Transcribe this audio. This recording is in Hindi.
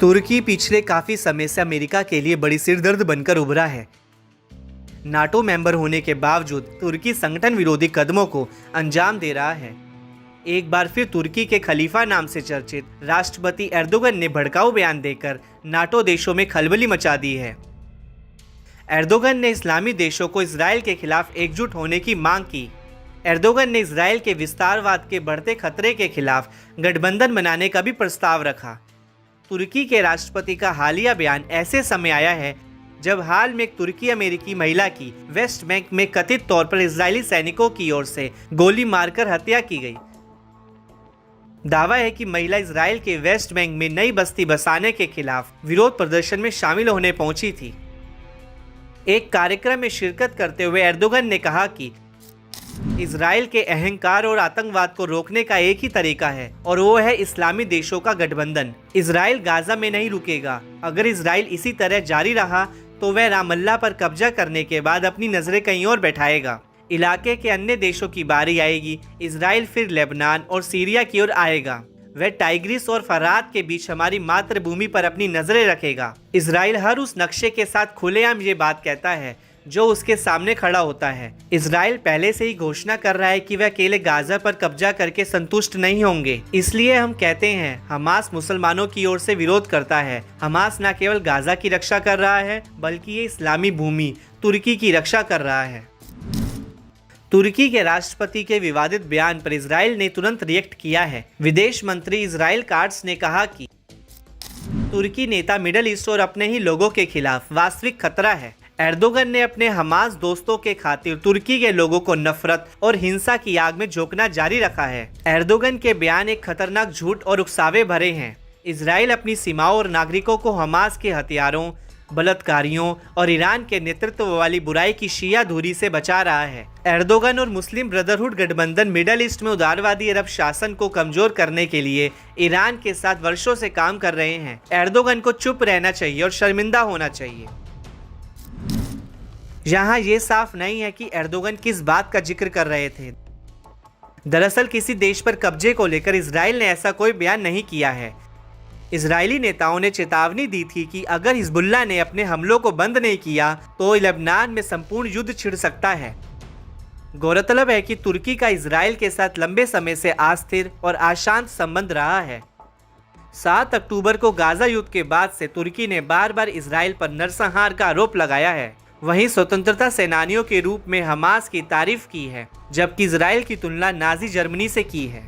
तुर्की पिछले काफी समय से अमेरिका के लिए बड़ी सिरदर्द बनकर उभरा है। नाटो मेंबर होने के बावजूद तुर्की संगठन विरोधी कदमों को अंजाम दे रहा है। एक बार फिर तुर्की के खलीफा नाम से चर्चित राष्ट्रपति एर्दोगन ने भड़काऊ बयान देकर नाटो देशों में खलबली मचा दी है। एर्दोगन ने इस्लामी देशों को इजराइल के खिलाफ एकजुट होने की मांग की। एर्दोगन ने इजराइल के विस्तारवाद के बढ़ते खतरे के खिलाफ गठबंधन बनाने का भी प्रस्ताव रखा। तुर्की के राष्ट्रपति का हालिया बयान ऐसे समय आया है जब हाल में एक तुर्की अमेरिकी महिला की वेस्ट बैंक में कथित तौर पर इजरायली सैनिकों की ओर से गोली मारकर हत्या की गई। दावा है कि महिला इजराइल के वेस्ट बैंक में नई बस्ती बसाने के खिलाफ विरोध प्रदर्शन में शामिल होने पहुंची थी। एक कार्यक्रम में शिरकत करते हुए एर्दोगन ने कहा कि इजराइल के अहंकार और आतंकवाद को रोकने का एक ही तरीका है और वो है इस्लामी देशों का गठबंधन। इजराइल गाजा में नहीं रुकेगा। अगर इजराइल इसी तरह जारी रहा तो वह रामल्ला पर कब्जा करने के बाद अपनी नजरें कहीं और बैठाएगा। इलाके के अन्य देशों की बारी आएगी। इजराइल फिर लेबनान और सीरिया की ओर आएगा। वह टाइग्रिस और फरात के बीच हमारी मातृभूमि पर अपनी नजरें रखेगा। इजराइल हर उस नक्शे के साथ खुलेआम ये बात कहता है जो उसके सामने खड़ा होता है। इजराइल पहले से ही घोषणा कर रहा है कि वह अकेले गाजा पर कब्जा करके संतुष्ट नहीं होंगे। इसलिए हम कहते हैं हमास मुसलमानों की ओर से विरोध करता है। हमास न केवल गाजा की रक्षा कर रहा है बल्कि ये इस्लामी भूमि तुर्की की रक्षा कर रहा है। तुर्की के राष्ट्रपति के विवादित बयान पर इजराइल ने तुरंत रिएक्ट किया है। विदेश मंत्री इजराइल काट्स ने कहा कि तुर्की नेता मिडल ईस्ट और अपने ही लोगों के खिलाफ वास्तविक खतरा है। एर्दोगन ने अपने हमास दोस्तों के खातिर तुर्की के लोगों को नफरत और हिंसा की आग में झोंकना जारी रखा है। एर्दोगन के बयान एक खतरनाक झूठ और उकसावे भरे हैं। इजराइल अपनी सीमाओं और नागरिकों को हमास के हथियारों, बलात्कारियों और ईरान के नेतृत्व वाली बुराई की शिया धुरी से बचा रहा है। एर्दोगन और मुस्लिम ब्रदरहुड गठबंधन मिडल ईस्ट में उदारवादी अरब शासन को कमजोर करने के लिए ईरान के साथ वर्षों से काम कर रहे हैं। एर्दोगन को चुप रहना चाहिए और शर्मिंदा होना चाहिए। यहाँ ये साफ नहीं है कि एर्दोगन किस बात का जिक्र कर रहे थे। दरअसल किसी देश पर कब्जे को लेकर इजराइल ने ऐसा कोई बयान नहीं किया है। इजरायली नेताओं ने चेतावनी दी थी कि अगर हिजबुल्लाह ने अपने हमलों को बंद नहीं किया तो लेबनान में संपूर्ण युद्ध छिड़ सकता है। गौरतलब है कि तुर्की का इजराइल के साथ लंबे समय से अस्थिर और अशांत संबंध रहा है। 7 अक्टूबर को गाजा युद्ध के बाद से तुर्की ने बार बार इजराइल पर नरसंहार का आरोप लगाया है। वहीं स्वतंत्रता सेनानियों के रूप में हमास की तारीफ की है, जबकि इजराइल की तुलना नाजी जर्मनी से की है।